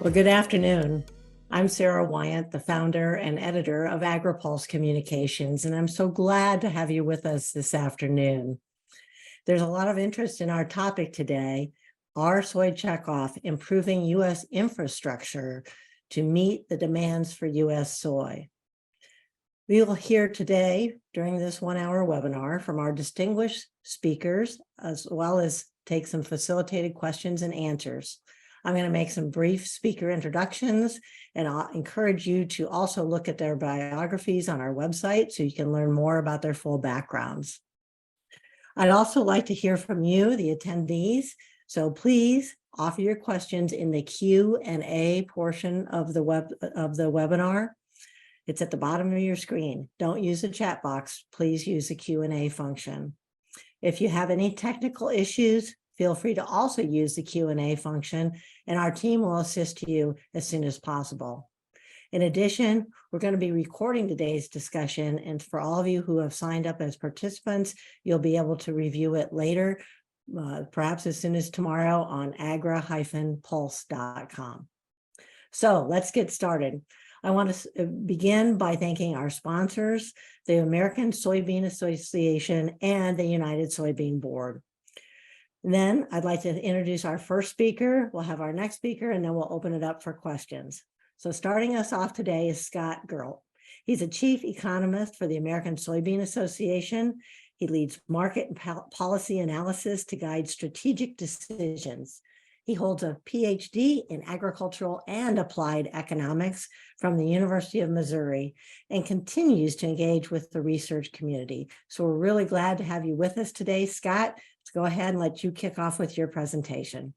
Well, good afternoon. I'm Sarah Wyant, the founder and editor of Agri-Pulse Communications, and I'm so glad to have you with us this afternoon. There's a lot of interest in our topic today, our Soy Checkoff, improving U.S. infrastructure to meet the demands for U.S. soy. We will hear today during this 1-hour webinar from our distinguished speakers, as well as take some facilitated questions and answers. I'm going to make some brief speaker introductions, and I'll encourage you to also look at their biographies on our website so you can learn more about their full backgrounds. I'd also like to hear from you, the attendees, so please offer your questions in the Q&A portion of the webinar. It's at the bottom of your screen. Don't use the chat box. Please use the Q&A function. If you have any technical issues, feel free to also use the Q&A function, and our team will assist you as soon as possible. In addition, we're going to be recording today's discussion, and for all of you who have signed up as participants, you'll be able to review it later, perhaps as soon as tomorrow on agri-pulse.com. So let's get started. I want to begin by thanking our sponsors, the American Soybean Association and the United Soybean Board. And then I'd like to introduce our first speaker. We'll have our next speaker, and then we'll open it up for questions. So starting us off today is Scott Gerlt. He's a chief economist for the American Soybean Association. He leads market and policy analysis to guide strategic decisions. He holds a PhD in agricultural and applied economics from the University of Missouri and continues to engage with the research community. So we're really glad to have you with us today, Scott. Let's go ahead and let you kick off with your presentation.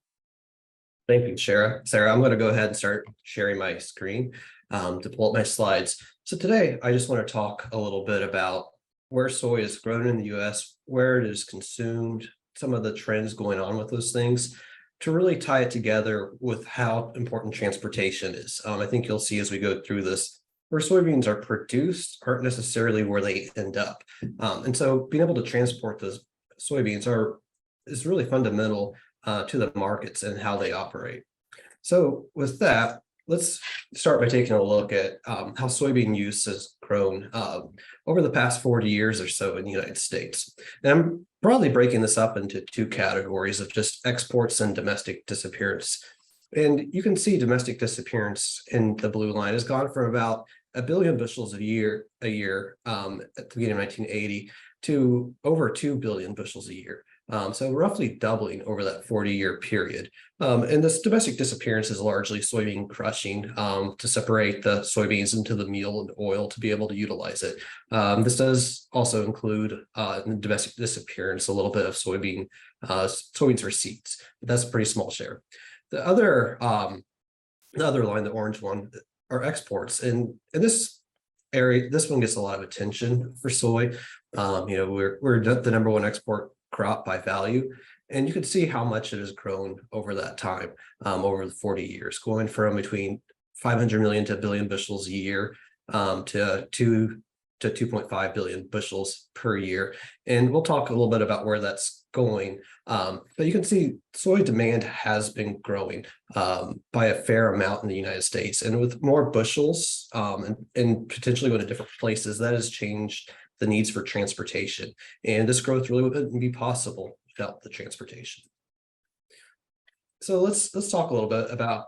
Thank you, Sarah. I'm going to go ahead and start sharing my screen to pull up my slides. So today, I just want to talk a little bit about where soy is grown in the U.S., where it is consumed, some of the trends going on with those things, to really tie it together with how important transportation is. I think you'll see as we go through this, where soybeans are produced aren't necessarily where they end up. And so being able to transport those soybeans is really fundamental to the markets and how they operate. So with that, let's start by taking a look at how soybean use has grown over the past 40 years or so in the United States. And I'm broadly breaking this up into two categories of just exports and domestic disappearance. And you can see domestic disappearance in the blue line has gone from about 1 billion bushels a year at the beginning of 1980 to over 2 billion bushels a year. So roughly doubling over that 40-year period. And this domestic disappearance is largely soybean crushing to separate the soybeans into the meal and oil to be able to utilize it. This does also include in domestic disappearance a little bit of soybeans for seeds, but that's a pretty small share. The other line, the orange one, are exports, and in this area, this one gets a lot of attention for soy. We're the number one export crop by value, and you can see how much it has grown over that time, over the 40 years, going from between 500 million to 1 billion bushels a year to 2.5 billion bushels per year. And we'll talk a little bit about where that's going. But you can see soy demand has been growing by a fair amount in the United States. And with more bushels and potentially going to different places, that has changed the needs for transportation. And this growth really wouldn't be possible without the transportation. So let's talk a little bit about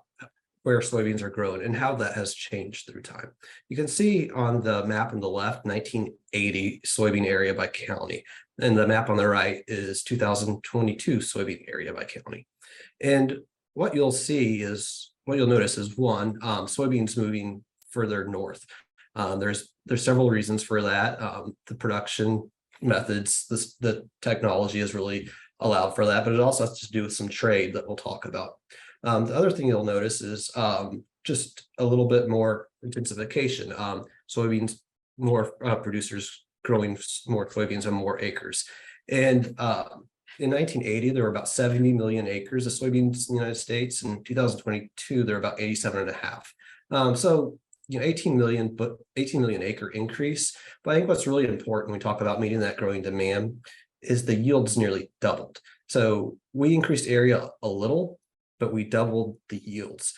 where soybeans are grown and how that has changed through time. You can see on the map on the left, 1980 soybean area by county. And the map on the right is 2022 soybean area by county. And what you'll notice is one, soybeans moving further north. There's several reasons for that. The production methods, the technology has really allowed for that, but it also has to do with some trade that we'll talk about. The other thing you'll notice is just a little bit more intensification. Soybeans, more producers growing more soybeans on more acres. And in 1980, there were about 70 million acres of soybeans in the United States. In 2022, there are about 87.5. So 18 million acre increase. But I think what's really important when we talk about meeting that growing demand is the yields nearly doubled. So we increased area a little, but we doubled the yields.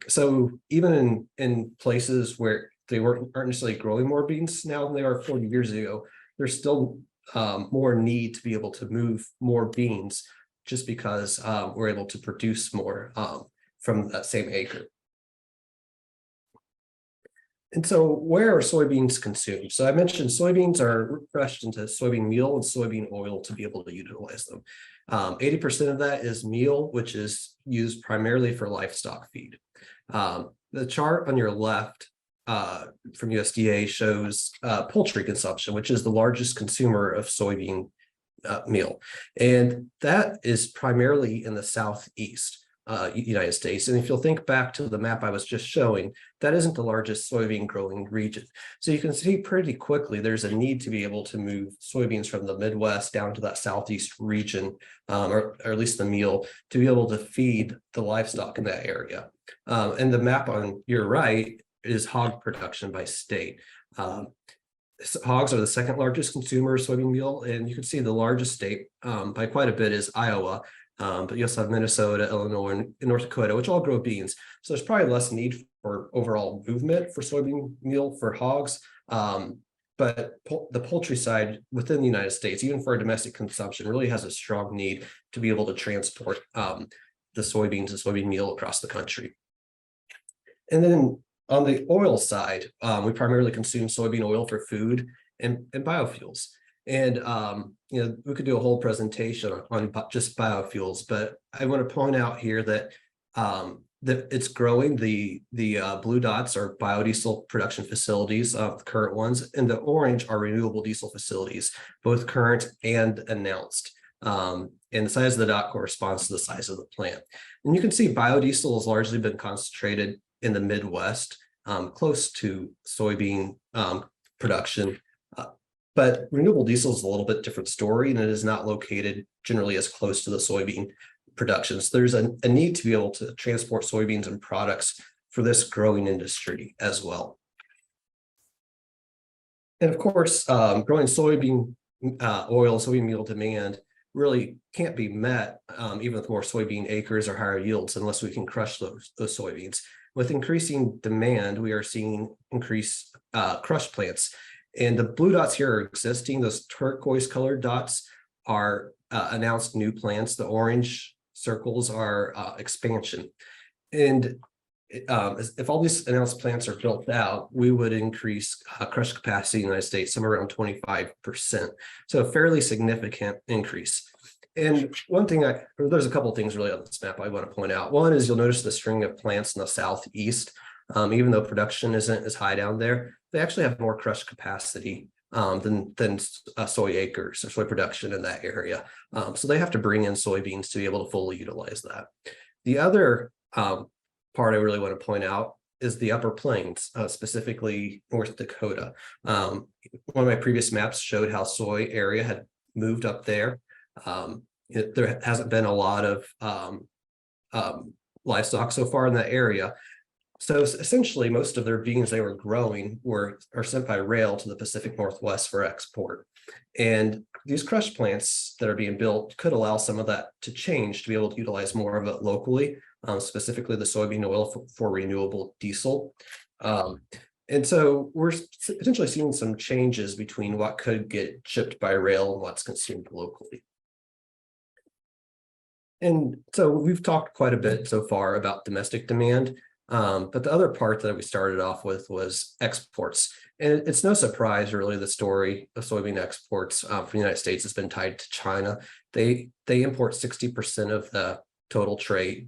So even in places where they aren't necessarily growing more beans now than they are 40 years ago, there's still more need to be able to move more beans just because we're able to produce more from that same acre. And so where are soybeans consumed? So I mentioned soybeans are crushed into soybean meal and soybean oil to be able to utilize them. 80% of that is meal, which is used primarily for livestock feed. The chart on your left from USDA shows poultry consumption, which is the largest consumer of soybean meal. And that is primarily in the Southeast United States. And if you'll think back to the map I was just showing, that isn't the largest soybean growing region. So you can see pretty quickly there's a need to be able to move soybeans from the Midwest down to that Southeast region, or at least the meal, to be able to feed the livestock in that area. And the map on your right is hog production by state. Hogs are the second largest consumer of soybean meal, and you can see the largest state by quite a bit is Iowa. But you also have Minnesota, Illinois, and North Dakota, which all grow beans. So there's probably less need for overall movement for soybean meal for hogs. But the poultry side within the United States, even for domestic consumption, really has a strong need to be able to transport the soybeans and soybean meal across the country. And then on the oil side, we primarily consume soybean oil for food and biofuels. And we could do a whole presentation on just biofuels, but I want to point out here that that it's growing. The blue dots are biodiesel production facilities, the current ones, and the orange are renewable diesel facilities, both current and announced. And the size of the dot corresponds to the size of the plant. And you can see biodiesel has largely been concentrated in the Midwest, close to soybean production. But renewable diesel is a little bit different story, and it is not located generally as close to the soybean production. So there's a need to be able to transport soybeans and products for this growing industry as well. And of course, growing soybean oil, soybean meal demand really can't be met even with more soybean acres or higher yields unless we can crush those soybeans. With increasing demand, we are seeing increased crush plants. And the blue dots here are existing. Those turquoise colored dots are announced new plants. The orange circles are expansion. And if all these announced plants are built out, we would increase crush capacity in the United States somewhere around 25%. So a fairly significant increase. And one thing there's a couple of things really on this map I want to point out. One is you'll notice the string of plants in the Southeast. Even though production isn't as high down there, they actually have more crush capacity than soy acres or soy production in that area. So they have to bring in soybeans to be able to fully utilize that. The other part I really want to point out is the Upper Plains, specifically North Dakota. One of my previous maps showed how soy area had moved up there. There hasn't been a lot of livestock so far in that area. So essentially, most of their beans they were growing are sent by rail to the Pacific Northwest for export. And these crush plants that are being built could allow some of that to change to be able to utilize more of it locally, specifically the soybean oil for renewable diesel. And so we're potentially seeing some changes between what could get shipped by rail and what's consumed locally. And so we've talked quite a bit so far about domestic demand. But the other part that we started off with was exports. And it's no surprise, really, the story of soybean exports from the United States has been tied to China. They import 60% of the total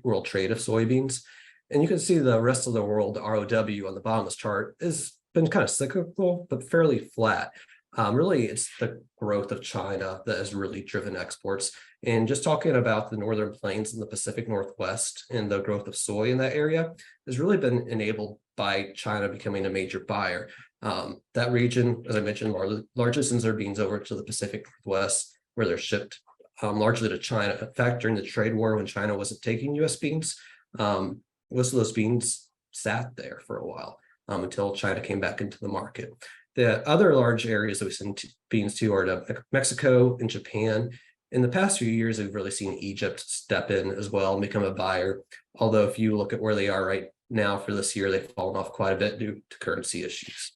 world trade of soybeans. And you can see the rest of the world, the ROW on the bottom of this chart, has been kind of cyclical, but fairly flat. Really, it's the growth of China that has really driven exports. And just talking about the Northern Plains and the Pacific Northwest and the growth of soy in that area has really been enabled by China becoming a major buyer. That region, as I mentioned, largely sends their beans over to the Pacific Northwest, where they're shipped largely to China. In fact, during the trade war, when China wasn't taking U.S. beans, most of those beans sat there for a while until China came back into the market. The other large areas that we send beans to are to Mexico and Japan. In the past few years, we've really seen Egypt step in as well and become a buyer. Although if you look at where they are right now for this year, they've fallen off quite a bit due to currency issues.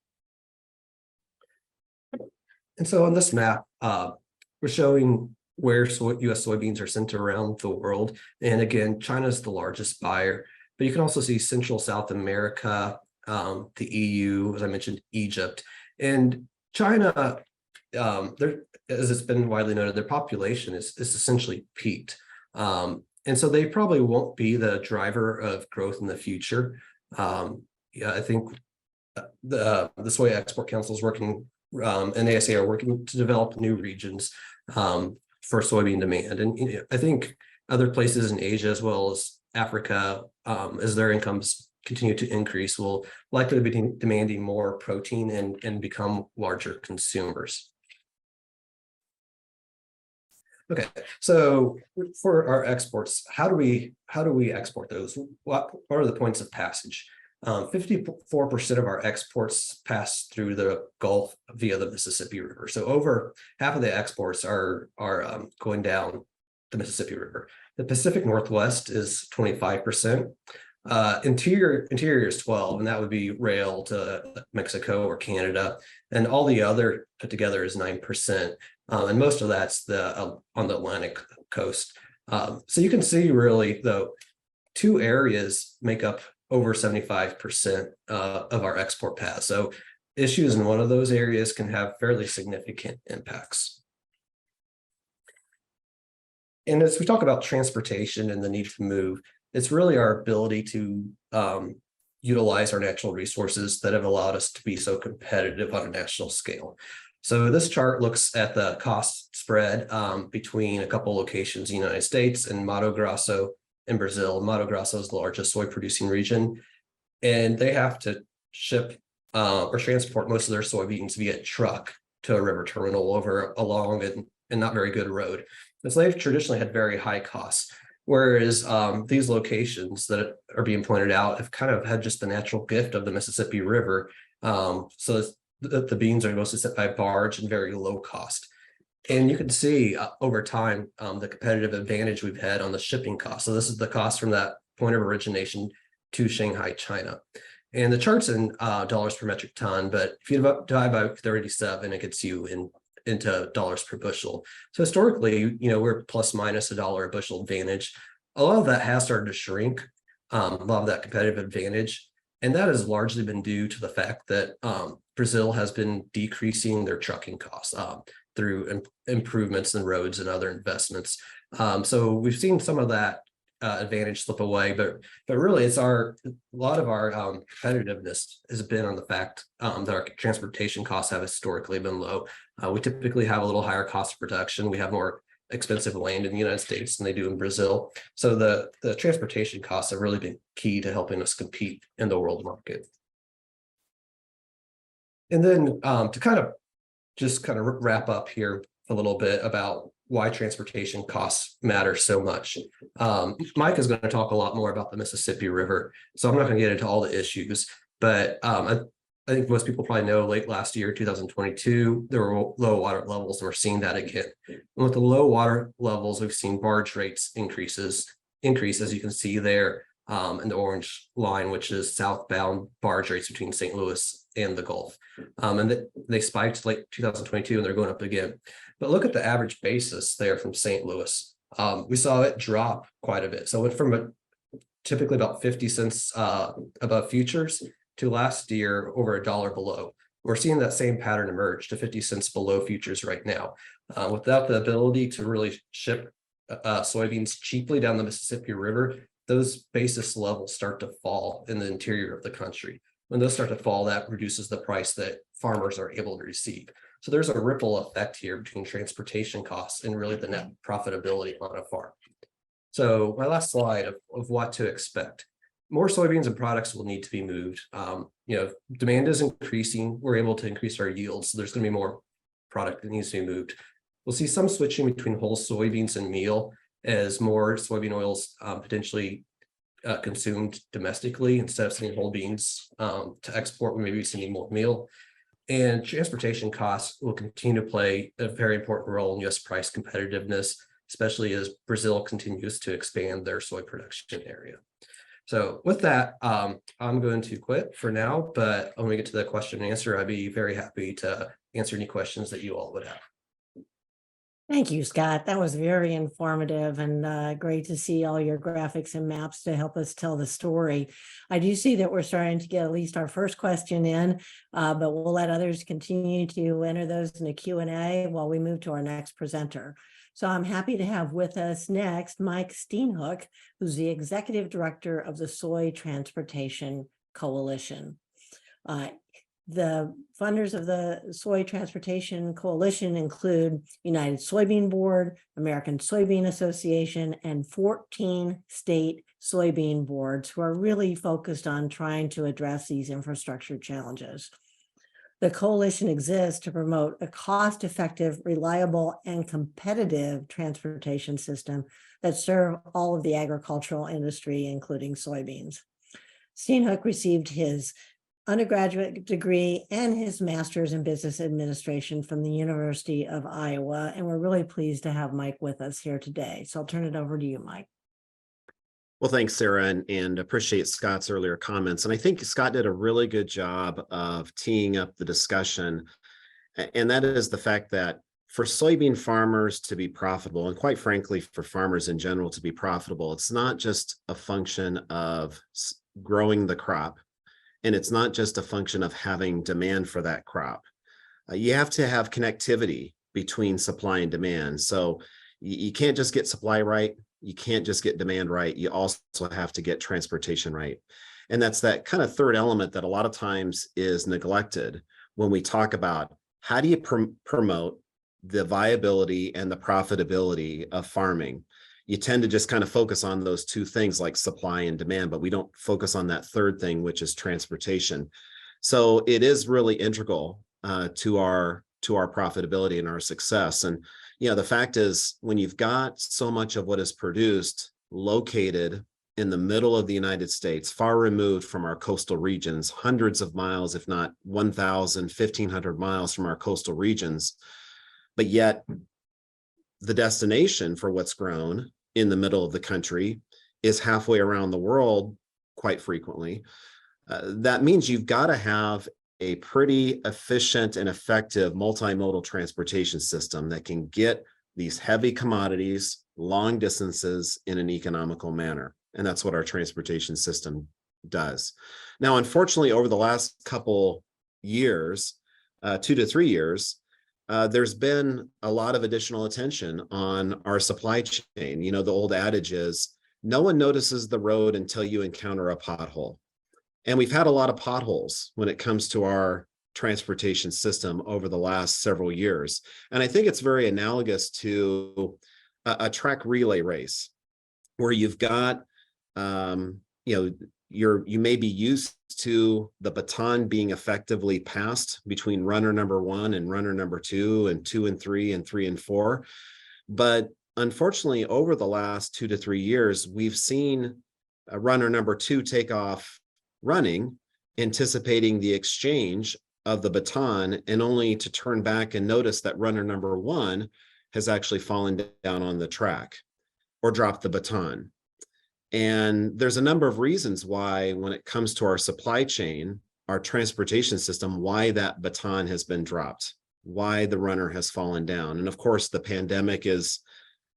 And so on this map, we're showing where U.S. soybeans are sent around the world. And again, China is the largest buyer, but you can also see Central South America, the EU, as I mentioned, Egypt, and China. As it's been widely noted, their population is essentially peaked. And so they probably won't be the driver of growth in the future. I think the Soy Export Council is working, and ASA are working to develop new regions for soybean demand. And I think other places in Asia as well as Africa, as their incomes continue to increase, will likely be demanding more protein and become larger consumers. Okay, so for our exports, how do we export those? What are the points of passage? 54% of our exports pass through the Gulf via the Mississippi River. So over half of the exports are going down the Mississippi River. The Pacific Northwest is 25%. Interior is 12%, and that would be rail to Mexico or Canada, and all the other put together is 9%. And most of that's on the Atlantic coast. So you can see really, though, two areas make up over 75% of our export path. So issues in one of those areas can have fairly significant impacts. And as we talk about transportation and the need to move, it's really our ability to utilize our natural resources that have allowed us to be so competitive on a national scale. So this chart looks at the cost spread between a couple locations in the United States and Mato Grosso in Brazil. Mato Grosso is the largest soy producing region, and they have to ship or transport most of their soybeans via truck to a river terminal over a long and not very good road. And so they've traditionally had very high costs, whereas these locations that are being pointed out have kind of had just the natural gift of the Mississippi River. So the beans are mostly sent by barge and very low cost. And you can see over time the competitive advantage we've had on the shipping cost. So this is the cost from that point of origination to Shanghai, China. And the chart's in dollars per metric ton, but if you divide by 37, it gets you into dollars per bushel. So historically, we're plus minus $1 a bushel advantage. A lot of that has started to shrink, a lot of that competitive advantage. And that has largely been due to the fact that Brazil has been decreasing their trucking costs through improvements in roads and other investments. So we've seen some of that advantage slip away, but really it's a lot of our competitiveness has been on the fact that our transportation costs have historically been low. We typically have a little higher cost of production. We have more expensive land in the United States than they do in Brazil. So the transportation costs have really been key to helping us compete in the world market. And then to kind of wrap up here a little bit about why transportation costs matter so much. Mike is going to talk a lot more about the Mississippi River, so I'm not going to get into all the issues, but I think most people probably know late last year, 2022, there were low water levels, and we're seeing that again. And with the low water levels, we've seen barge rates increase, as you can see there in the orange line, which is southbound barge rates between St. Louis and the Gulf. And they spiked late 2022, and they're going up again. But look at the average basis there from St. Louis. We saw it drop quite a bit. So it went from typically about 50 cents above futures to last year over $1 below. We're seeing that same pattern emerge to 50 cents below futures right now. Without the ability to really ship soybeans cheaply down the Mississippi River, those basis levels start to fall in the interior of the country. When those start to fall, that reduces the price that farmers are able to receive. So there's a ripple effect here between transportation costs and really the net profitability on a farm. So my last slide of what to expect. More soybeans and products will need to be moved. Demand is increasing. We're able to increase our yields. So there's going to be more product that needs to be moved. We'll see some switching between whole soybeans and meal as more soybean oils potentially consumed domestically instead of sending whole beans to export. We may be sending more meal. And transportation costs will continue to play a very important role in U.S. price competitiveness, especially as Brazil continues to expand their soy production area. So with that, I'm going to quit for now, but when we get to the question and answer, I'd be very happy to answer any questions that you all would have. Thank you, Scott. That was very informative and great to see all your graphics and maps to help us tell the story. I do see that we're starting to get at least our first question in, but we'll let others continue to enter those in the Q&A while we move to our next presenter. So I'm happy to have with us next Mike Steenhoek, who's the Executive Director of the Soy Transportation Coalition. The funders of the Soy Transportation Coalition include United Soybean Board, American Soybean Association, and 14 state soybean boards who are really focused on trying to address these infrastructure challenges. The coalition exists to promote a cost-effective, reliable, and competitive transportation system that serve all of the agricultural industry, including soybeans. Steenhoek received his undergraduate degree and his master's in business administration from the University of Iowa. And we're really pleased to have Mike with us here today. So I'll turn it over to you, Mike. Well, thanks, Sarah, and appreciate Scott's earlier comments. And I think Scott did a really good job of teeing up the discussion. And that is the fact that for soybean farmers to be profitable, and quite frankly, for farmers in general to be profitable, it's not just a function of growing the crop. And it's not just a function of having demand for that crop. You have to have connectivity between supply and demand. So you can't just get supply right. You can't just get demand right. You also have to get transportation right. And that's that kind of third element that a lot of times is neglected when we talk about how do you promote the viability and the profitability of farming. You tend to just kind of focus on those two things like supply and demand, but we don't focus on that third thing, which is transportation. So it is really integral to our profitability and our success. And the fact is, when you've got so much of what is produced located in the middle of the United States, far removed from our coastal regions, hundreds of miles, if not 1,000, 1,500 miles from our coastal regions, but yet the destination for what's grown in the middle of the country is halfway around the world quite frequently. That means you've got to have a pretty efficient and effective multimodal transportation system that can get these heavy commodities long distances in an economical manner. And that's what our transportation system does. Now, unfortunately, over the last couple years, 2 to 3 years, there's been a lot of additional attention on our supply chain. The old adage is, no one notices the road until you encounter a pothole. And we've had a lot of potholes when it comes to our transportation system over the last several years. And I think it's very analogous to a track relay race where you've got, you may be used to the baton being effectively passed between runner number 1 and runner number 2 and 2 and 3 and 3 and 4. But unfortunately, over the last 2 to 3 years, we've seen runner number 2 take off running, anticipating the exchange of the baton, and only to turn back and notice that runner number 1 has actually fallen down on the track or dropped the baton. And there's a number of reasons why, when it comes to our supply chain, our transportation system, why that baton has been dropped, why the runner has fallen down. And of course, the pandemic is,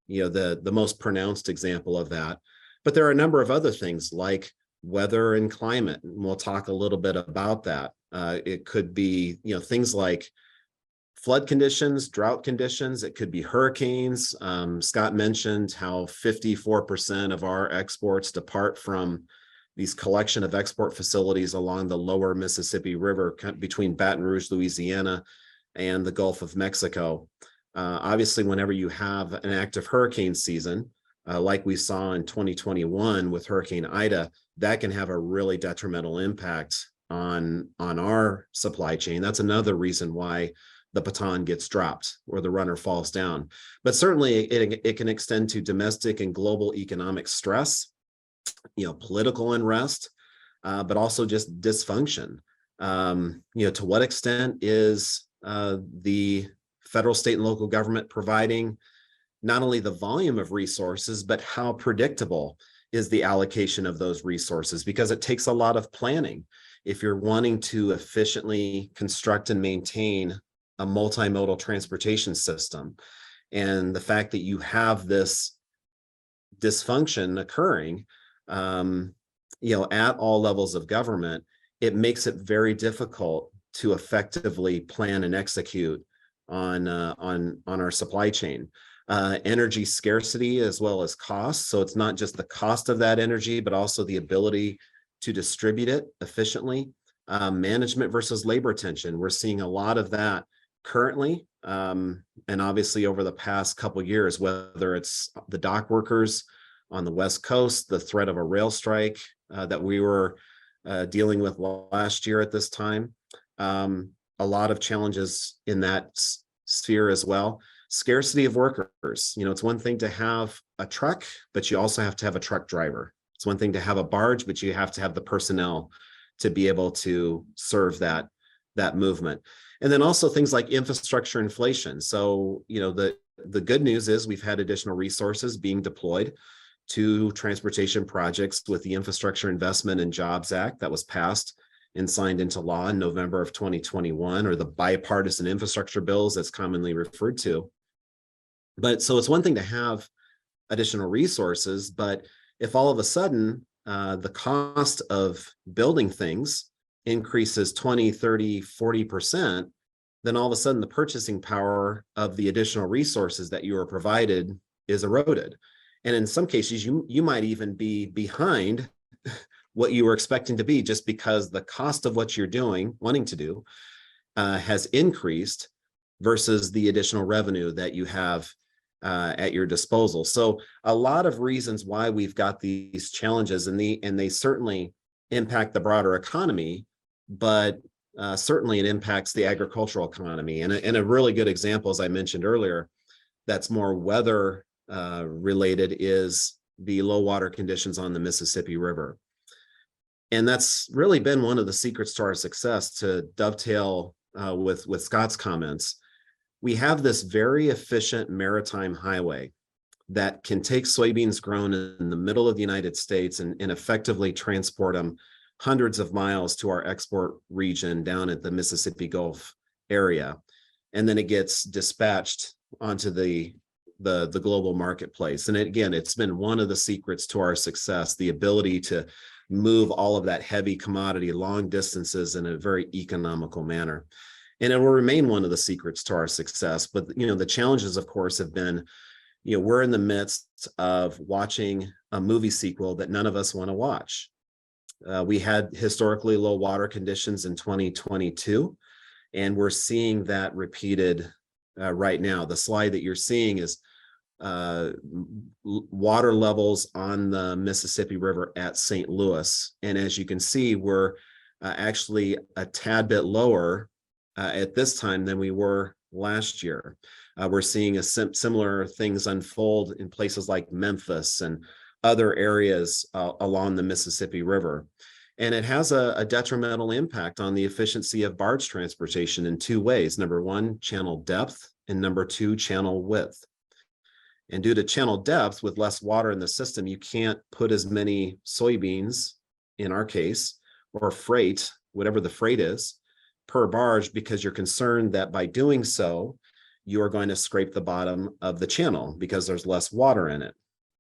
the most pronounced example of that. But there are a number of other things like weather and climate. And we'll talk a little bit about that. It could be, things like flood conditions, drought conditions. It could be hurricanes. Scott mentioned how 54% of our exports depart from these collection of export facilities along the lower Mississippi River between Baton Rouge, Louisiana, and the Gulf of Mexico. Obviously, whenever you have an active hurricane season, like we saw in 2021 with Hurricane Ida, that can have a really detrimental impact on our supply chain. That's another reason why the baton gets dropped or the runner falls down. But certainly it can extend to domestic and global economic stress, political unrest, but also just dysfunction. To what extent is the federal, state, and local government providing not only the volume of resources, but how predictable is the allocation of those resources? Because it takes a lot of planning. If you're wanting to efficiently construct and maintain a multimodal transportation system, and the fact that you have this dysfunction occurring, at all levels of government, it makes it very difficult to effectively plan and execute on our supply chain. Energy scarcity as well as cost. So it's not just the cost of that energy, but also the ability to distribute it efficiently. Management versus labor tension. We're seeing a lot of that currently, and obviously over the past couple of years, whether it's the dock workers on the West Coast, the threat of a rail strike that we were dealing with last year at this time. A lot of challenges in that sphere as well. Scarcity of workers. It's one thing to have a truck, but you also have to have a truck driver. It's one thing to have a barge, but you have to have the personnel to be able to serve that movement. And then also things like infrastructure inflation. So, the good news is we've had additional resources being deployed to transportation projects with the Infrastructure Investment and Jobs Act that was passed and signed into law in November of 2021, or the bipartisan infrastructure bills that's commonly referred to. But so it's one thing to have additional resources, but if all of a sudden the cost of building things increases 20, 30, 40%, then all of a sudden the purchasing power of the additional resources that you are provided is eroded. And in some cases, you might even be behind what you were expecting to be, just because the cost of what you're wanting to do, has increased versus the additional revenue that you have at your disposal. So a lot of reasons why we've got these challenges, and they certainly impact the broader economy, but certainly it impacts the agricultural economy. And a really good example, as I mentioned earlier, that's more weather related, is the low water conditions on the Mississippi River. And that's really been one of the secrets to our success, to dovetail with Scott's comments. We have this very efficient maritime highway that can take soybeans grown in the middle of the United States and effectively transport them hundreds of miles to our export region down at the Mississippi Gulf area. And then it gets dispatched onto the global marketplace. And again, it's been one of the secrets to our success, the ability to move all of that heavy commodity long distances in a very economical manner. And it will remain one of the secrets to our success. But, the challenges, of course, have been, we're in the midst of watching a movie sequel that none of us want to watch. We had historically low water conditions in 2022, and we're seeing that repeated right now. The slide that you're seeing is water levels on the Mississippi River at St. Louis. And as you can see, we're actually a tad bit lower at this time than we were last year. We're seeing similar things unfold in places like Memphis and other areas along the Mississippi River. And it has a detrimental impact on the efficiency of barge transportation in two ways. Number one, channel depth, and number two, channel width. And due to channel depth, with less water in the system, you can't put as many soybeans, in our case, or freight, whatever the freight is, per barge, because you're concerned that by doing so, you are going to scrape the bottom of the channel because there's less water in it.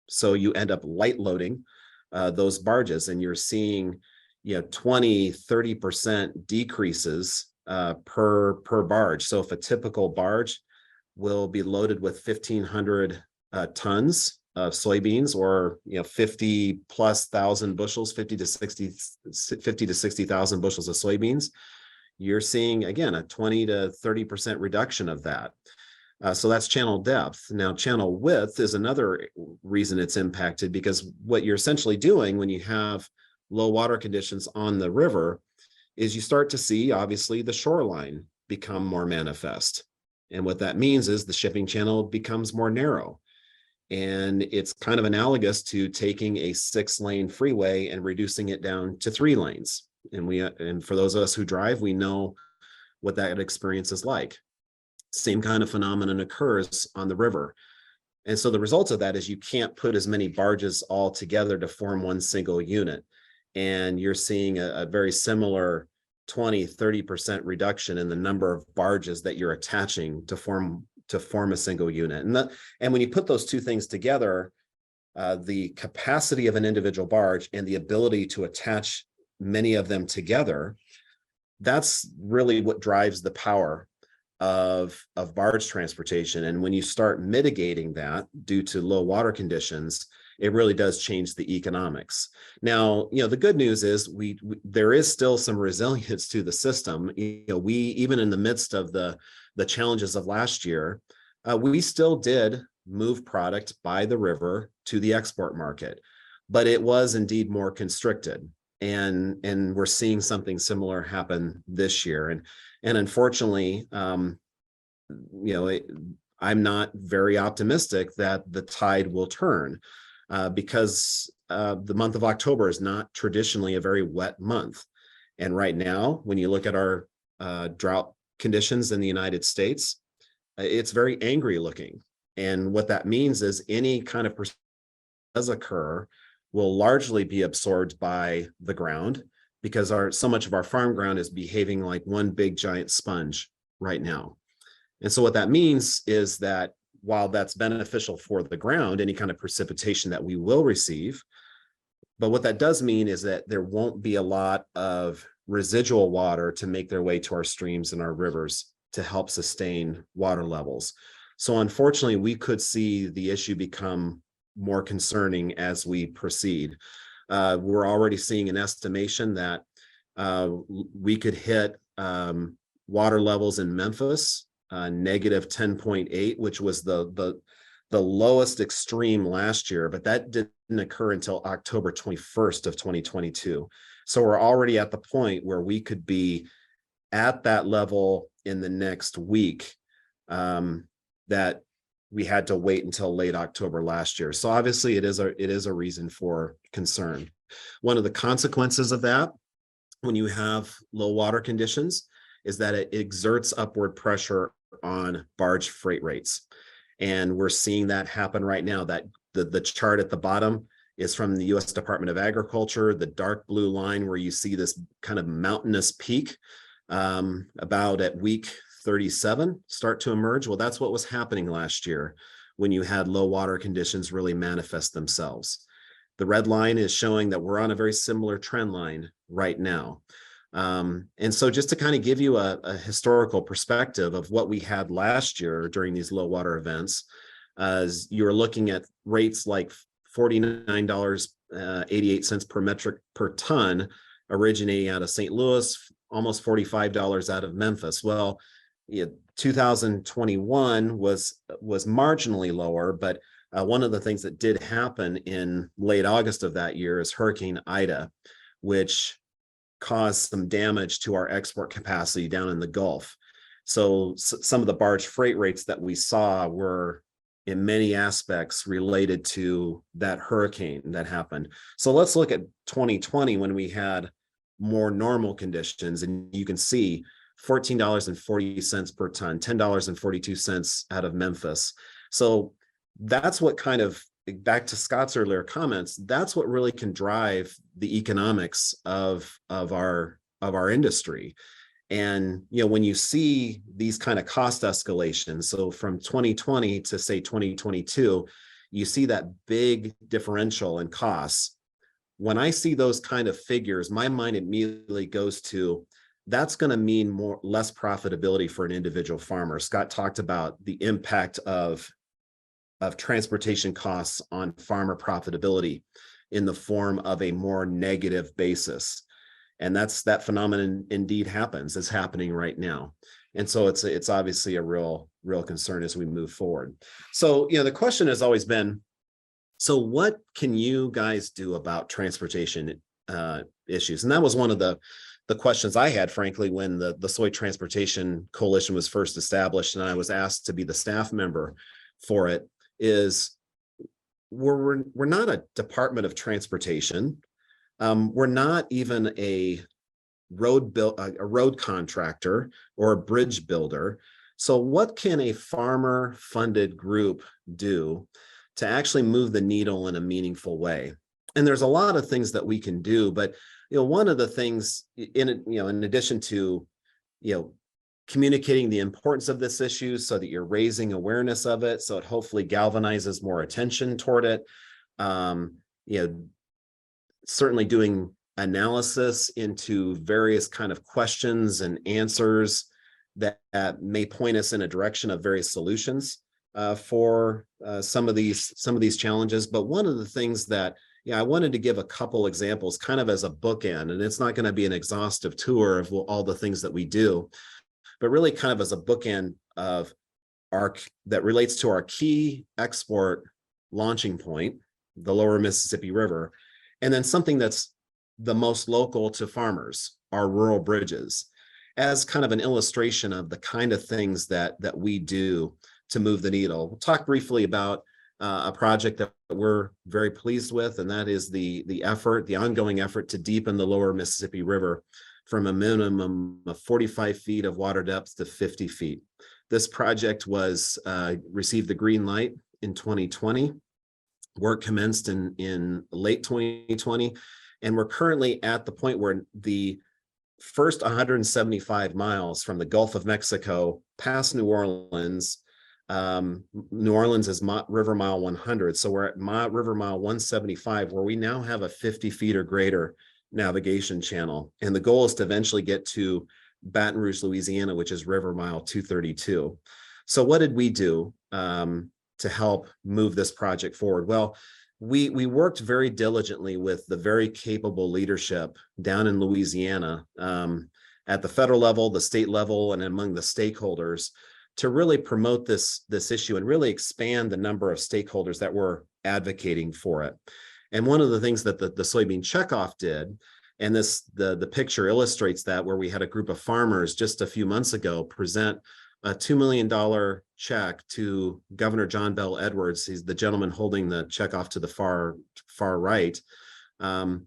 So you end up light loading those barges, and you're seeing 20, 30% decreases per barge. So if a typical barge will be loaded with 1,500 tons of soybeans, or 50 plus thousand bushels, 50 to 60,000 bushels of soybeans, you're seeing again a 20 to 30% reduction of that. So that's channel depth. Now, channel width is another reason it's impacted, because what you're essentially doing when you have low water conditions on the river is you start to see, obviously, the shoreline become more manifest. And what that means is the shipping channel becomes more narrow. And it's kind of analogous to taking a 6-lane freeway and reducing it down to 3 lanes. And for those of us who drive, we know what that experience is like. Same kind of phenomenon occurs on the river. And so the result of that is you can't put as many barges all together to form one single unit. And you're seeing a very similar 20-30% reduction in the number of barges that you're attaching to form a single unit. And when you put those two things together, the capacity of an individual barge and the ability to attach many of them together, that's really what drives the power of barge transportation. And when you start mitigating that due to low water conditions, it really does change the economics. Now, the good news is there is still some resilience to the system. We, even in the midst of the challenges of last year, we still did move product by the river to the export market, but it was indeed more constricted. And we're seeing something similar happen this year. And unfortunately, I'm not very optimistic that the tide will turn because the month of October is not traditionally a very wet month. And right now, when you look at our drought conditions in the United States, it's very angry looking. And what that means is any kind of does occur will largely be absorbed by the ground, because so much of our farm ground is behaving like one big giant sponge right now. And so what that means is that while that's beneficial for the ground, any kind of precipitation that we will receive, but what that does mean is that there won't be a lot of residual water to make their way to our streams and our rivers to help sustain water levels. So unfortunately, we could see the issue become more concerning as we proceed. We're already seeing an estimation that we could hit water levels in Memphis, negative 10.8, which was the lowest extreme last year, but that didn't occur until October 21st of 2022. So we're already at the point where we could be at that level in the next week, that we had to wait until late October last year. So obviously it is a reason for concern. One of the consequences of that, when you have low water conditions, is that it exerts upward pressure on barge freight rates. And we're seeing that happen right now. That the chart at the bottom is from the US Department of Agriculture, the dark blue line where you see this kind of mountainous peak about at week 37 start to emerge. Well, that's what was happening last year when you had low water conditions really manifest themselves. The red line is showing that we're on a very similar trend line right now. And so just to kind of give you a historical perspective of what we had last year during these low water events, as you're looking at rates like $49.88 per metric per ton originating out of St. Louis, almost $45 out of Memphis. Well, 2021 was marginally lower, but one of the things that did happen in late August of that year is Hurricane Ida, which caused some damage to our export capacity down in the Gulf. So some of the barge freight rates that we saw were in many aspects related to that hurricane that happened. So let's look at 2020 when we had more normal conditions, and you can see $14.40 per ton, $10.42 out of Memphis. So that's what kind of, back to Scott's earlier comments, that's what really can drive the economics of our industry. And when you see these kind of cost escalations, so from 2020 to say 2022, you see that big differential in costs. When I see those kind of figures, my mind immediately goes to, that's going to mean less profitability for an individual farmer. Scott talked about the impact of transportation costs on farmer profitability in the form of a more negative basis. And that phenomenon indeed happens. It's happening right now. And so it's obviously a real concern as we move forward. So, the question has always been, so what can you guys do about transportation issues? And that was one of the questions I had, frankly, when the Soy Transportation Coalition was first established and I was asked to be the staff member for it, is we're not a Department of Transportation. We're not even a a road contractor or a bridge builder. So what can a farmer-funded group do to actually move the needle in a meaningful way? And there's a lot of things that we can do, but one of the things in addition to communicating the importance of this issue so that you're raising awareness of it, so it hopefully galvanizes more attention toward it. Certainly doing analysis into various kind of questions and answers that may point us in a direction of various solutions for some of these challenges. But one of the things that I wanted to give a couple examples kind of as a bookend, and it's not going to be an exhaustive tour of all the things that we do, but really kind of as a bookend of that relates to our key export launching point, the lower Mississippi River, and then something that's the most local to farmers, our rural bridges, as kind of an illustration of the kind of things that we do to move the needle. We'll talk briefly about a project that we're very pleased with, and that is the ongoing effort to deepen the lower Mississippi River from a minimum of 45 feet of water depth to 50 feet. This project received the green light in 2020. Work commenced in late 2020, and we're currently at the point where the first 175 miles from the Gulf of Mexico past New Orleans. New Orleans is River Mile 100. So we're at River Mile 175, where we now have a 50 feet or greater navigation channel. And the goal is to eventually get to Baton Rouge, Louisiana, which is River Mile 232. So what did we do to help move this project forward? Well, we worked very diligently with the very capable leadership down in Louisiana at the federal level, the state level, and among the stakeholders to really promote this issue and really expand the number of stakeholders that were advocating for it. And one of the things that the Soybean Checkoff did, and the picture illustrates that, where we had a group of farmers just a few months ago present a $2 million check to Governor John Bell Edwards. He's the gentleman holding the check off to the far right, in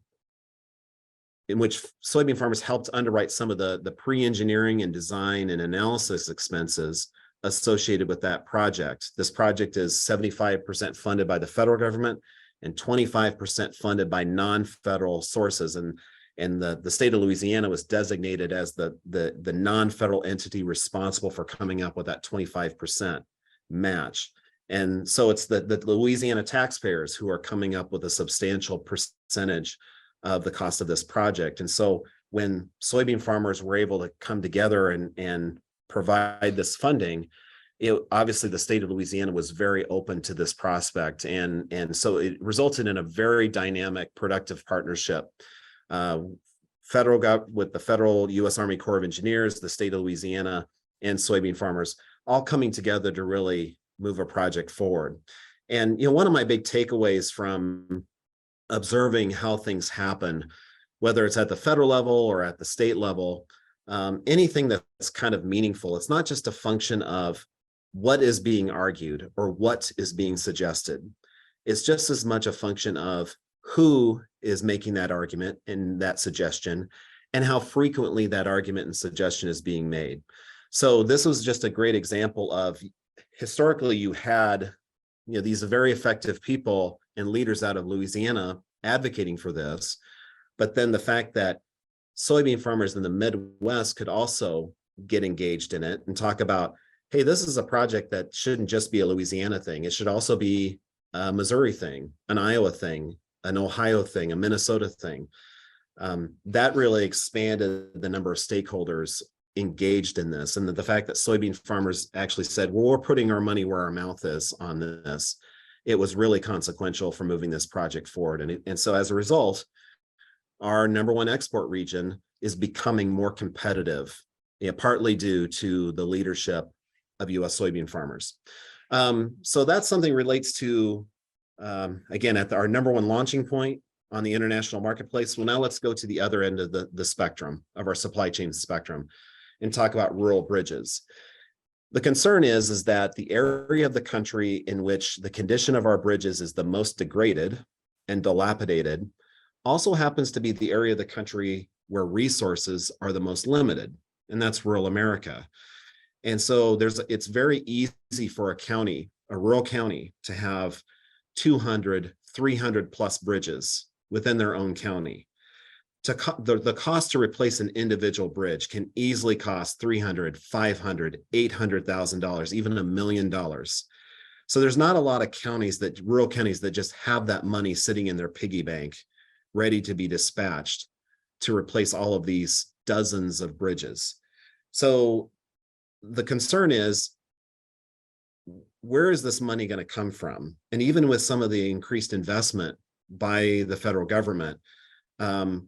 which soybean farmers helped underwrite some of the pre-engineering and design and analysis expenses associated with that project. This project is 75% funded by the federal government and 25% funded by non-federal sources. And the state of Louisiana was designated as the non-federal entity responsible for coming up with that 25% match. And so it's the Louisiana taxpayers who are coming up with a substantial percentage of the cost of this project. And so when soybean farmers were able to come together and provide this funding, obviously the state of Louisiana was very open to this prospect. And so it resulted in a very dynamic, productive partnership. With the federal U.S. Army Corps of Engineers, the state of Louisiana, and soybean farmers all coming together to really move a project forward. And one of my big takeaways from observing how things happen, whether it's at the federal level or at the state level, anything that's kind of meaningful, it's not just a function of what is being argued or what is being suggested. It's just as much a function of who is making that argument and that suggestion, and how frequently that argument and suggestion is being made. So this was just a great example of, historically, you had these very effective people and leaders out of Louisiana advocating for this, but then the fact that soybean farmers in the Midwest could also get engaged in it and talk about, hey, this is a project that shouldn't just be a Louisiana thing. It should also be a Missouri thing, an Iowa thing, an Ohio thing, a Minnesota thing. That really expanded the number of stakeholders engaged in this. And the fact that soybean farmers actually said, well, we're putting our money where our mouth is on this, it was really consequential for moving this project forward. And so as a result, our number one export region is becoming more competitive, partly due to the leadership of U.S. soybean farmers. So that's something relates to, again, at our number one launching point on the international marketplace. Well, now let's go to the other end of the spectrum, of our supply chain spectrum, and talk about rural bridges. The concern is that the area of the country in which the condition of our bridges is the most degraded and dilapidated also happens to be the area of the country where resources are the most limited, and that's rural America. And so it's very easy for a rural county, to have 200, 300 plus bridges within their own county. The cost to replace an individual bridge can easily cost $300,000, $500,000, $800,000, even $1 million. So there's not a lot of rural counties that just have that money sitting in their piggy bank, ready to be dispatched to replace all of these dozens of bridges. So the concern is, where is this money going to come from? And even with some of the increased investment by the federal government,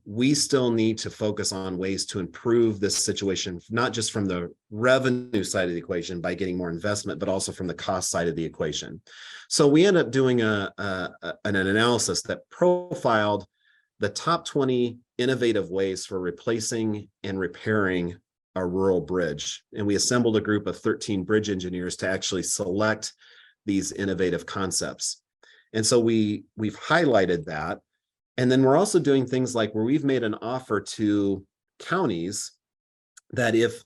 we still need to focus on ways to improve this situation, not just from the revenue side of the equation by getting more investment, but also from the cost side of the equation. So we end up doing an analysis that profiled the top 20 innovative ways for replacing and repairing a rural bridge. And we assembled a group of 13 bridge engineers to actually select these innovative concepts. And so we've highlighted that. And then we're also doing things like where we've made an offer to counties that, if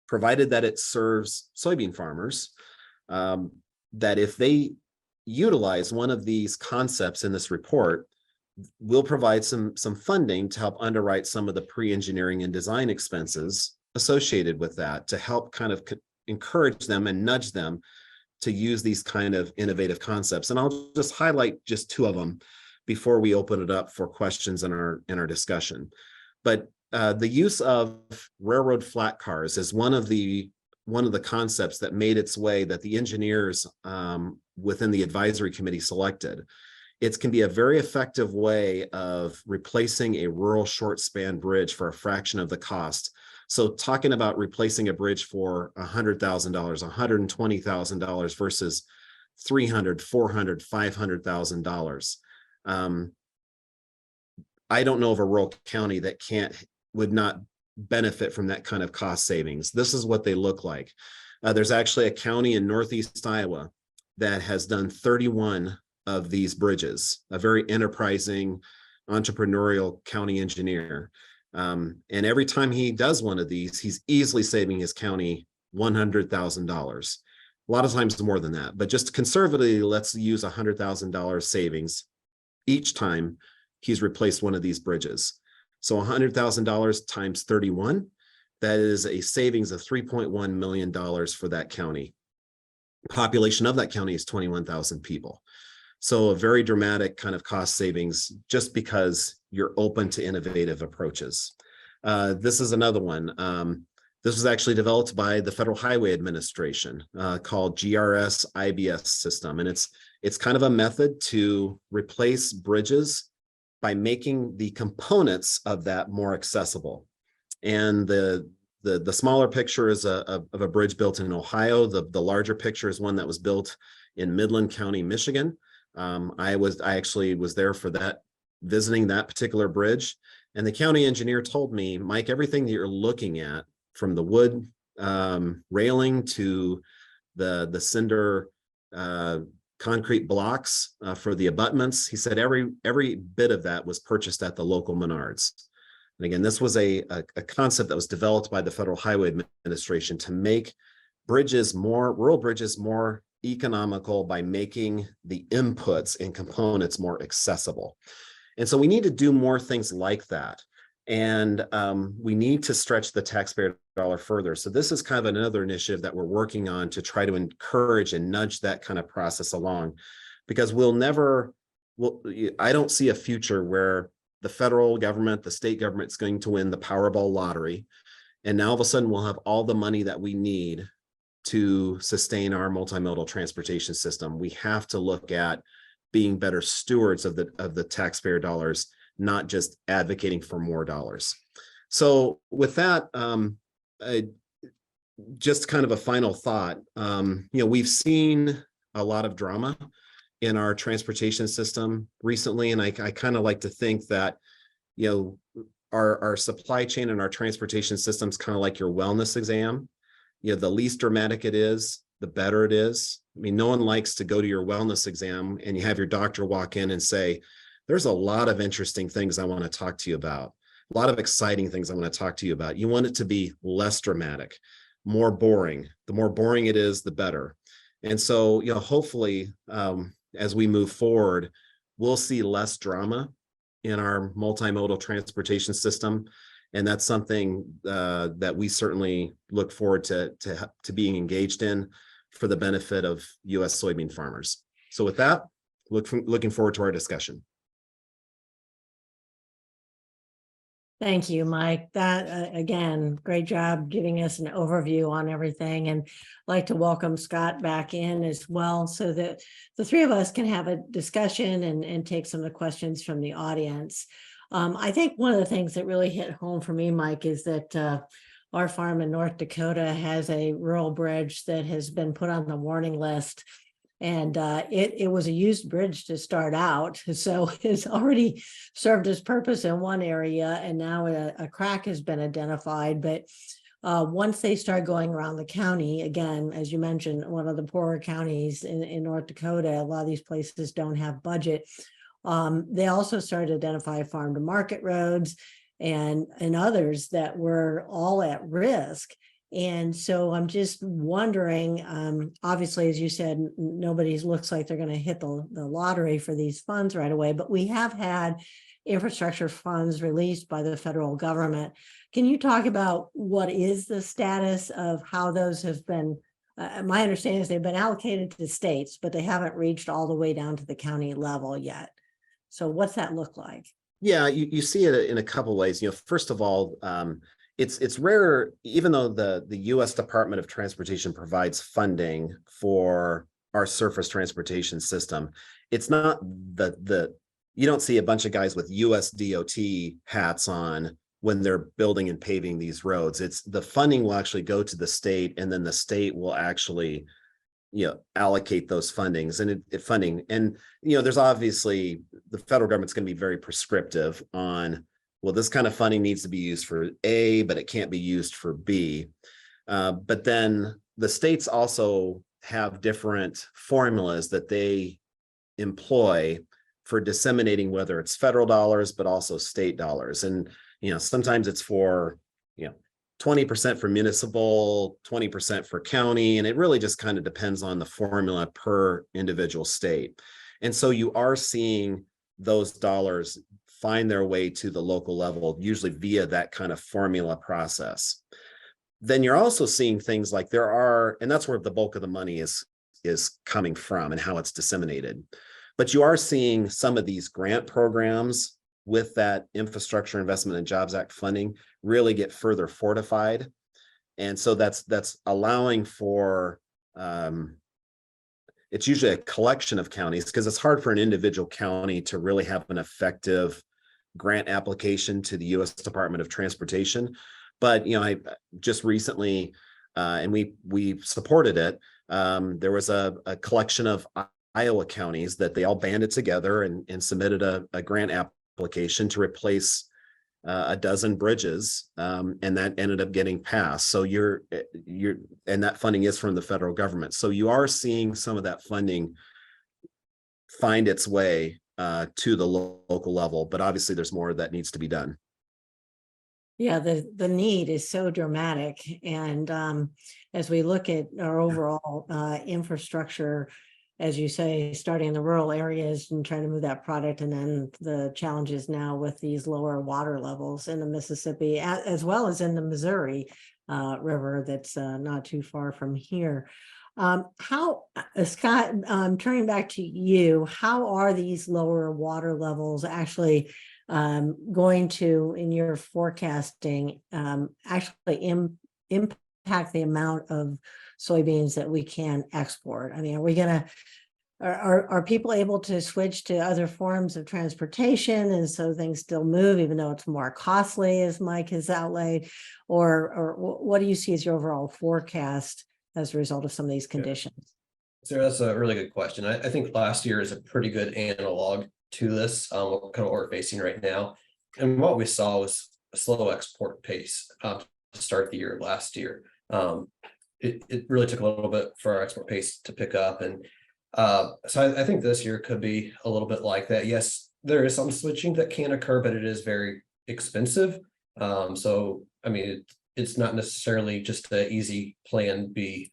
provided that it serves soybean farmers, that if they utilize one of these concepts in this report, we'll provide some funding to help underwrite some of the pre-engineering and design expenses associated with that, to help kind of encourage them and nudge them to use these kind of innovative concepts. And I'll just highlight just two of them before we open it up for questions in our discussion. But the use of railroad flat cars is one of the concepts that made its way, that the engineers within the advisory committee selected. It can be a very effective way of replacing a rural short span bridge for a fraction of the cost. So talking about replacing a bridge for $100,000, $120,000 versus $300,000, $400,000, $500,000. I don't know of a rural county that would not benefit from that kind of cost savings. This is what they look like. There's actually a county in Northeast Iowa that has done 31 of these bridges, a very enterprising, entrepreneurial county engineer. And every time he does one of these, he's easily saving his county $100,000. A lot of times more than that, but just conservatively, let's use $100,000 savings each time he's replaced one of these bridges. So $100,000 times 31, that is a savings of $3.1 million for that county. Population of that county is 21,000 people. So a very dramatic kind of cost savings, just because you're open to innovative approaches. This is another one. This was actually developed by the Federal Highway Administration, called GRS IBS system. And it's kind of a method to replace bridges by making the components of that more accessible. And the smaller picture is of a bridge built in Ohio. The larger picture is one that was built in Midland County, Michigan. I actually was there for that, visiting that particular bridge. And the county engineer told me, Mike, everything that you're looking at, from the wood railing to the cinder concrete blocks for the abutments, he said every bit of that was purchased at the local Menards. And again, this was a concept that was developed by the Federal Highway Administration to make rural bridges more economical by making the inputs and components more accessible. And so we need to do more things like that. And we need to stretch the taxpayer dollar further. So this is kind of another initiative that we're working on to try to encourage and nudge that kind of process along, because I don't see a future where the federal government, the state government is going to win the Powerball lottery. And now all of a sudden we'll have all the money that we need to sustain our multimodal transportation system. We have to look at being better stewards of the taxpayer dollars, not just advocating for more dollars. So with that, just kind of a final thought, we've seen a lot of drama in our transportation system recently. And I kind of like to think that, our supply chain and our transportation system is kind of like your wellness exam. The least dramatic it is, the better it is. I mean, no one likes to go to your wellness exam and you have your doctor walk in and say, there's a lot of interesting things I want to talk to you about. a lot of exciting things I'm going to talk to you about. You want it to be less dramatic, more boring. The more boring it is, the better. And so, hopefully, as we move forward, we'll see less drama in our multimodal transportation system. And that's something that we certainly look forward to being engaged in for the benefit of U.S. soybean farmers. So with that, looking forward to our discussion. Thank you, Mike. That, again, great job giving us an overview on everything. And I'd like to welcome Scott back in as well, so that the three of us can have a discussion and take some of the questions from the audience. I think one of the things that really hit home for me, Mike, is that our farm in North Dakota has a rural bridge that has been put on the warning list. And it was a used bridge to start out. So it's already served its purpose in one area, and now a crack has been identified. But once they start going around the county, again, as you mentioned, one of the poorer counties in North Dakota, a lot of these places don't have budget. They also started to identify farm to market roads and others that were all at risk. And so I'm just wondering, obviously, as you said, nobody looks like they're going to hit the lottery for these funds right away, but we have had infrastructure funds released by the federal government. Can you talk about what is the status of how those have been? My understanding is they've been allocated to the states, but they haven't reached all the way down to the county level yet. So what's that look like? Yeah, you see it in a couple ways. First of all, it's rare, even though the U.S. Department of Transportation provides funding for our surface transportation system. It's not you don't see a bunch of guys with U.S. DOT hats on when they're building and paving these roads. It's the funding will actually go to the state, and then the state will actually allocate those fundings and funding. And there's obviously the federal government's going to be very prescriptive on, well, this kind of funding needs to be used for A, but it can't be used for B. But then the states also have different formulas that they employ for disseminating, whether it's federal dollars, but also state dollars. And, sometimes it's for, 20% for municipal, 20% for county, and it really just kind of depends on the formula per individual state. And so you are seeing those dollars find their way to the local level, usually via that kind of formula process. Then you're also seeing things like and that's where the bulk of the money is coming from and how it's disseminated. But you are seeing some of these grant programs with that Infrastructure Investment and Jobs Act funding really get further fortified. And so that's allowing for, it's usually a collection of counties, because it's hard for an individual county to really have an effective grant application to the U.S. Department of Transportation. But, I just recently, and we supported it, there was a collection of Iowa counties that they all banded together and submitted a grant application to replace a dozen bridges, and that ended up getting passed. So and that funding is from the federal government. So you are seeing some of that funding find its way to the local level, but obviously there's more that needs to be done. Yeah, the need is so dramatic. And as we look at our overall infrastructure, as you say, starting in the rural areas and trying to move that product, and then the challenges now with these lower water levels in the Mississippi, as well as in the Missouri River that's not too far from here. How, Scott, turning back to you, how are these lower water levels actually going to, in your forecasting, actually impact the amount of soybeans that we can export? I mean, are people able to switch to other forms of transportation, and so things still move even though it's more costly, as Mike has outlaid? Or what do you see as your overall forecast as a result of some of these conditions? So that's a really good question. I think last year is a pretty good analog to this, what kind of we're facing right now. And what we saw was a slow export pace to start the year last year. It really took a little bit for our export pace to pick up. And so I think this year could be a little bit like that. Yes, there is some switching that can occur, but it is very expensive. So, I mean, it's not necessarily just an easy plan B.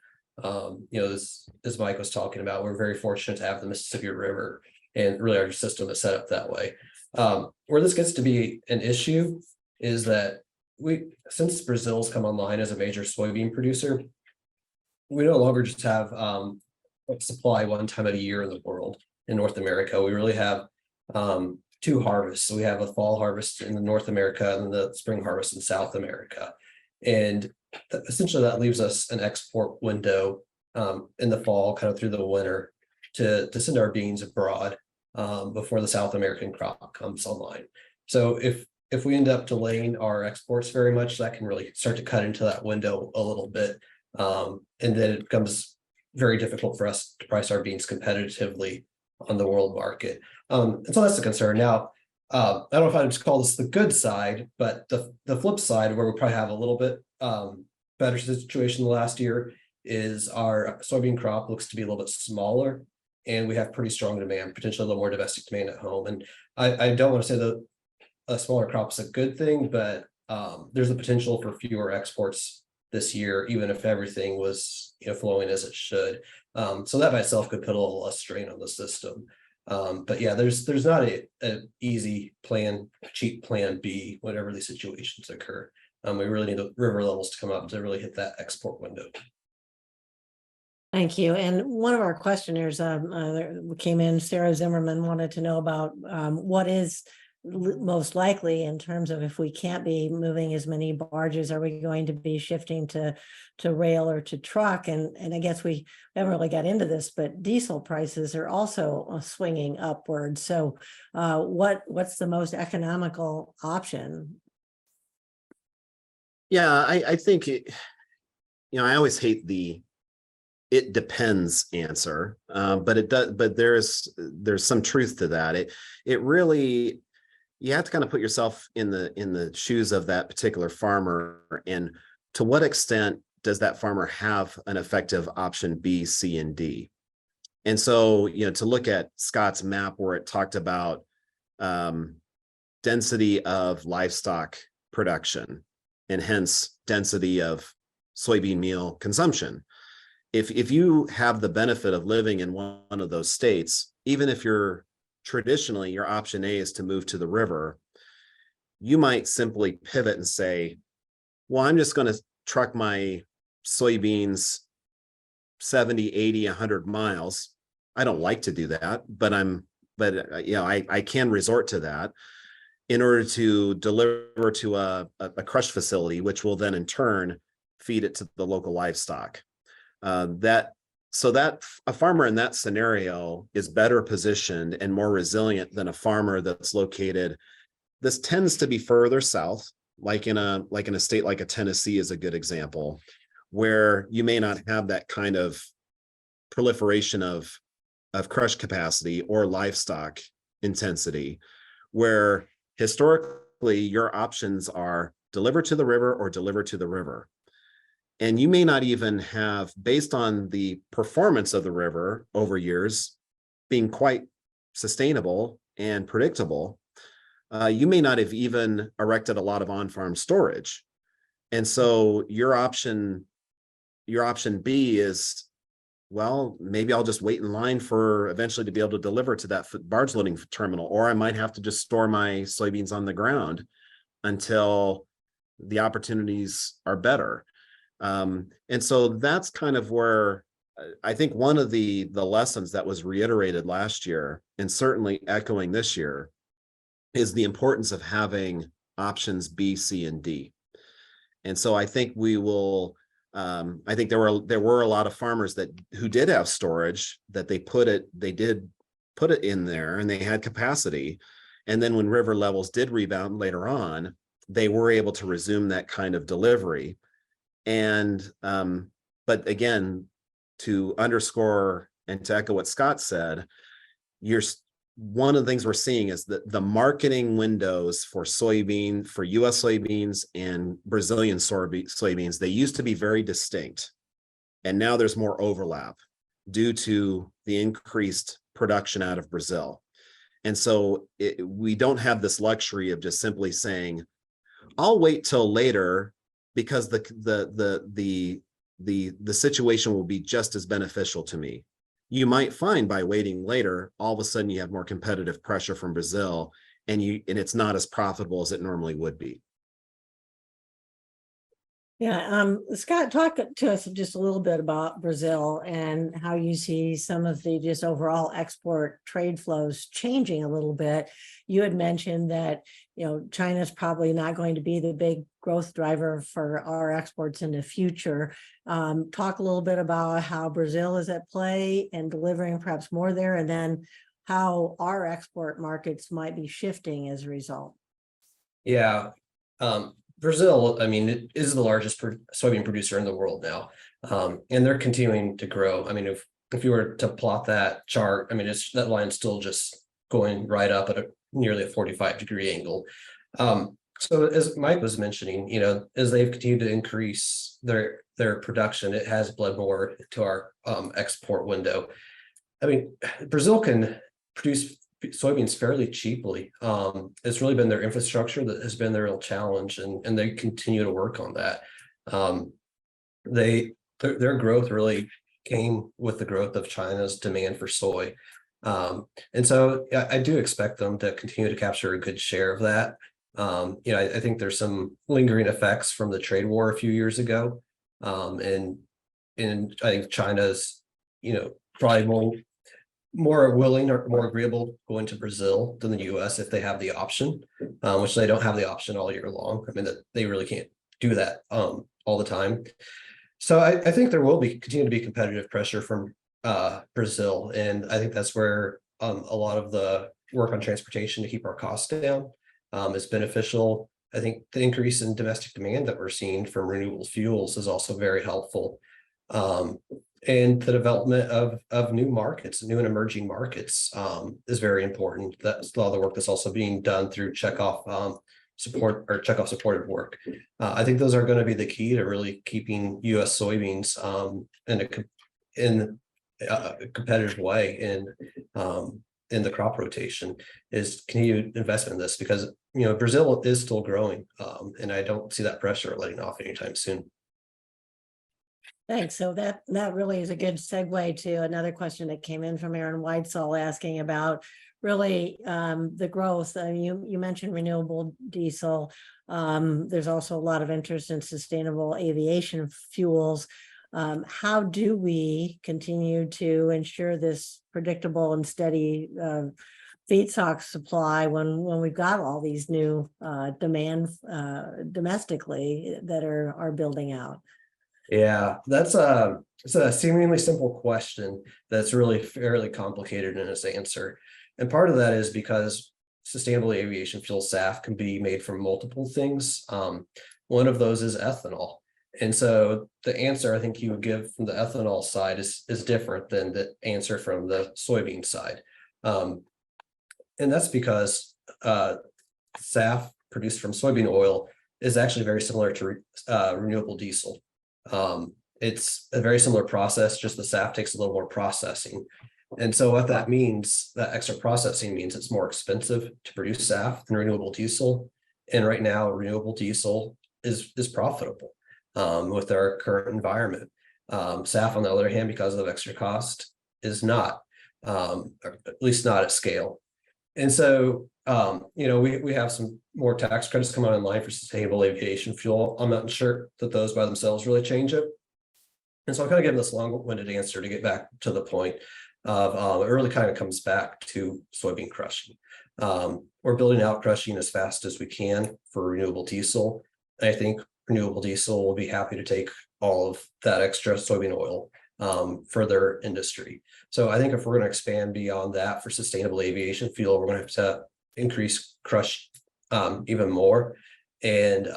This, as Mike was talking about, we're very fortunate to have the Mississippi River, and really our system is set up that way. Where this gets to be an issue is that since Brazil's come online as a major soybean producer, we no longer just have supply one time of the year in the world in North America. We really have two harvests. So we have a fall harvest in North America and the spring harvest in South America. And essentially that leaves us an export window in the fall, kind of through the winter, to send our beans abroad before the South American crop comes online. So if we end up delaying our exports very much, that can really start to cut into that window a little bit. And then it becomes very difficult for us to price our beans competitively on the world market. And so that's the concern. Now, I don't know if I'd just call this the good side, but the flip side, where we probably have a little bit better situation the last year, is our soybean crop looks to be a little bit smaller, and we have pretty strong demand, potentially a little more domestic demand at home. And I don't want to say that a smaller crop is a good thing, but there's the potential for fewer exports this year, even if everything was flowing as it should. So that by itself could put a little less strain on the system. But yeah, there's not an easy plan, cheap plan B, whenever these situations occur. We really need the river levels to come up to really hit that export window. Thank you. And one of our questioners came in, Sarah Zimmerman, wanted to know about what is most likely in terms of, if we can't be moving as many barges, are we going to be shifting to rail or to truck? And I guess we haven't really got into this, but diesel prices are also swinging upward. So what's the most economical option? Yeah, I think I always hate the "it depends" answer, but it does. But there's some truth to that. It really, you have to kind of put yourself in the shoes of that particular farmer, and to what extent does that farmer have an effective option B, C, and D? And so, to look at Scott's map where it talked about density of livestock production, and hence density of soybean meal consumption. If you have the benefit of living in one of those states, even if traditionally your option A is to move to the river, you might simply pivot and say, well, I'm just going to truck my soybeans 70, 80, 100 miles. I don't like to do that, but I can resort to that in order to deliver to a crush facility, which will then in turn feed it to the local livestock. So that a farmer in that scenario is better positioned and more resilient than a farmer that's located. This tends to be further south, like in a state like a Tennessee is a good example, where you may not have that kind of proliferation of crush capacity or livestock intensity, where historically your options are deliver to the river or deliver to the river. And you may not even have, based on the performance of the river over years being quite sustainable and predictable, you may not have even erected a lot of on-farm storage. And so your option B is, well, maybe I'll just wait in line for eventually to be able to deliver to that barge loading terminal, or I might have to just store my soybeans on the ground until the opportunities are better. And so that's kind of where I think one of the lessons that was reiterated last year, and certainly echoing this year, is the importance of having options B, C, and D. And so I think we will. I think there were a lot of farmers who did have storage, that they did put it in there, and they had capacity. And then when river levels did rebound later on, they were able to resume that kind of delivery. And but again, to underscore and to echo what Scott said, one of the things we're seeing is that the marketing windows for US soybeans and Brazilian soybeans, they used to be very distinct. And now there's more overlap due to the increased production out of Brazil. And so we don't have this luxury of just simply saying, I'll wait till later because the situation will be just as beneficial to me. You might find by waiting later, all of a sudden you have more competitive pressure from Brazil, and it's not as profitable as it normally would be. Yeah, Scott, talk to us just a little bit about Brazil and how you see some of the just overall export trade flows changing a little bit. You had mentioned that, China's probably not going to be the big growth driver for our exports in the future. Talk a little bit about how Brazil is at play and delivering perhaps more there, and then how our export markets might be shifting as a result. Yeah. Brazil, I mean, it is the largest soybean producer in the world now, and they're continuing to grow. I mean, if you were to plot that chart, I mean, that line's still just going right up at nearly a 45-degree angle. So as Mike was mentioning, as they've continued to increase their production, it has bled more to our export window. I mean, Brazil can produce soybeans fairly cheaply. It's really been their infrastructure that has been their real challenge, and they continue to work on that. Their growth really came with the growth of China's demand for soy. And so I do expect them to continue to capture a good share of that. I think there's some lingering effects from the trade war a few years ago. And I think China's, probably more willing or more agreeable going to Brazil than the US if they have the option, which they don't have the option all year long. I mean, that they really can't do that all the time. So I think there will continue to be competitive pressure from Brazil. And I think that's where a lot of the work on transportation to keep our costs down is beneficial. I think the increase in domestic demand that we're seeing from renewable fuels is also very helpful. And the development of new markets, new and emerging markets is very important. That's a lot of the work that's also being done through checkoff support or checkoff supported work. I think those are going to be the key to really keeping U.S. soybeans in a competitive way in the crop rotation, is continued investment in this, because Brazil is still growing, and I don't see that pressure letting off anytime soon. Thanks. So that really is a good segue to another question that came in from Aaron Weitzel asking about really the growth. You mentioned renewable diesel. There's also a lot of interest in sustainable aviation fuels. How do we continue to ensure this predictable and steady feedstock supply when we've got all these new demand domestically that are building out? Yeah, it's a seemingly simple question that's really fairly complicated in its answer. And part of that is because sustainable aviation fuel, SAF, can be made from multiple things. One of those is ethanol. And so the answer I think you would give from the ethanol side is different than the answer from the soybean side. And that's because SAF produced from soybean oil is actually very similar to renewable diesel. It's a very similar process, just the SAF takes a little more processing. And so what that means, that extra processing means it's more expensive to produce SAF than renewable diesel. And right now, renewable diesel is profitable with our current environment. SAF, on the other hand, because of extra cost, is not, or at least not at scale. And so, we have some more tax credits coming online for sustainable aviation fuel. I'm not sure that those by themselves really change it. And so I'll kind of give this long-winded answer to get back to the point of it really kind of comes back to soybean crushing. We're building out crushing as fast as we can for renewable diesel. And I think renewable diesel will be happy to take all of that extra soybean oil for their industry. So I think if we're going to expand beyond that for sustainable aviation fuel, we're going to have to increase crush even more. And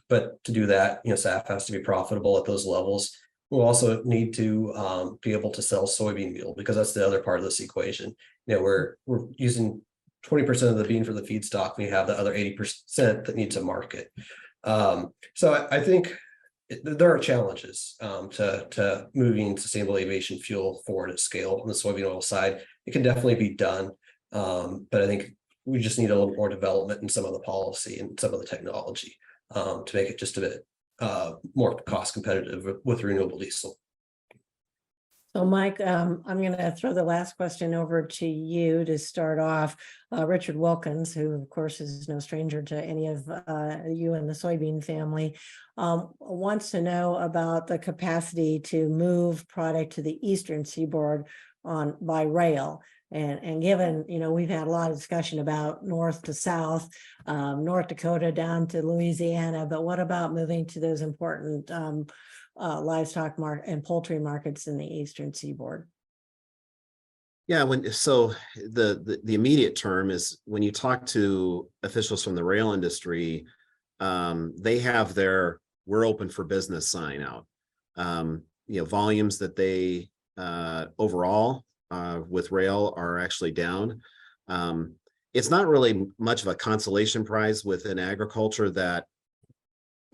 but to do that, SAF has to be profitable at those levels. We'll also need to be able to sell soybean meal, because that's the other part of this equation. We're using 20% of the bean for the feedstock. We have the other 80% that needs a market. So I think there are challenges to moving sustainable aviation fuel forward at scale on the soybean oil side. It can definitely be done. But I think we just need a little more development in some of the policy and some of the technology to make it just a bit more cost competitive with renewable diesel. So Mike, I'm going to throw the last question over to you to start off. Richard Wilkins, who of course is no stranger to any of you and the soybean family, wants to know about the capacity to move product to the eastern seaboard by rail. And given, we've had a lot of discussion about north to south, North Dakota down to Louisiana, but what about moving to those important livestock and poultry markets in the eastern seaboard? Yeah, the immediate term is when you talk to officials from the rail industry, they have their "we're open for business" sign out. Volumes that they overall with rail are actually down. It's not really much of a consolation prize within agriculture that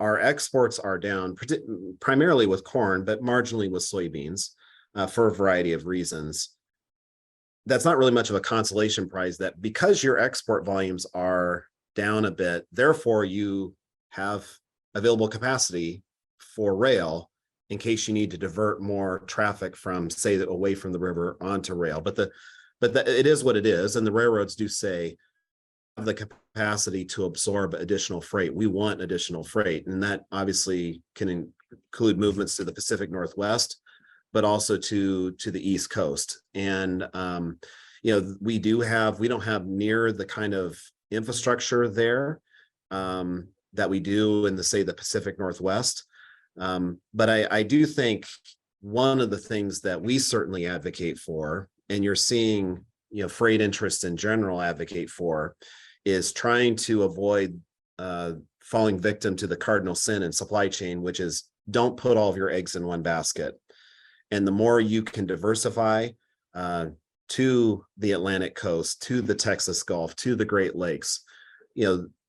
our exports are down, primarily with corn, but marginally with soybeans for a variety of reasons. That's not really much of a consolation prize that because your export volumes are down a bit, therefore you have available capacity for rail in case you need to divert more traffic from, say, away from the river onto rail. But it is what it is. And the railroads do say the capacity to absorb additional freight. We want additional freight. And that obviously can include movements to the Pacific Northwest, but also to the East Coast. And, we don't have near the kind of infrastructure there that we do in the Pacific Northwest. But I do think one of the things that we certainly advocate for, and you're seeing, freight interests in general advocate for, is trying to avoid falling victim to the cardinal sin in supply chain, which is don't put all of your eggs in one basket. And the more you can diversify to the Atlantic coast, to the Texas Gulf, to the Great Lakes,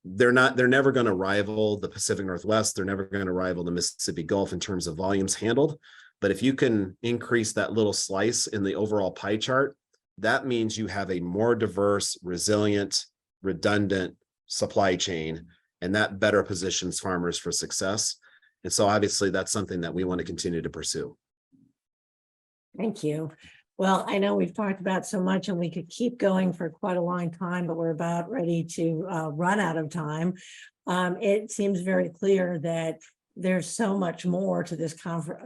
they're never going to rival the Pacific Northwest. They're never going to rival the Mississippi Gulf in terms of volumes handled. But if you can increase that little slice in the overall pie chart, that means you have a more diverse, resilient, redundant supply chain, and that better positions farmers for success. And so obviously that's something that we want to continue to pursue. Thank you. Well, I know we've talked about so much and we could keep going for quite a long time, but we're about ready to run out of time. It seems very clear that there's so much more to this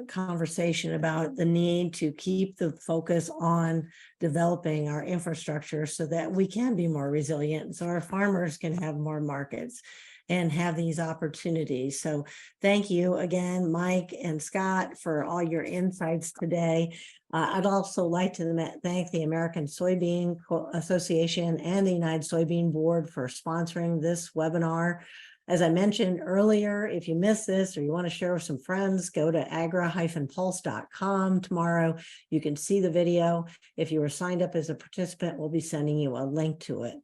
conversation about the need to keep the focus on developing our infrastructure so that we can be more resilient, so our farmers can have more markets and have these opportunities. So thank you again, Mike and Scott, for all your insights today. I'd also like to thank the American Soybean Association and the United Soybean Board for sponsoring this webinar. As I mentioned earlier, if you missed this or you want to share with some friends, go to agri-pulse.com tomorrow. You can see the video. If you were signed up as a participant, we'll be sending you a link to it.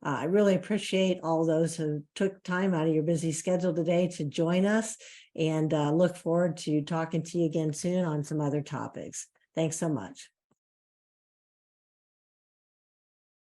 I really appreciate all those who took time out of your busy schedule today to join us, and look forward to talking to you again soon on some other topics. Thanks so much.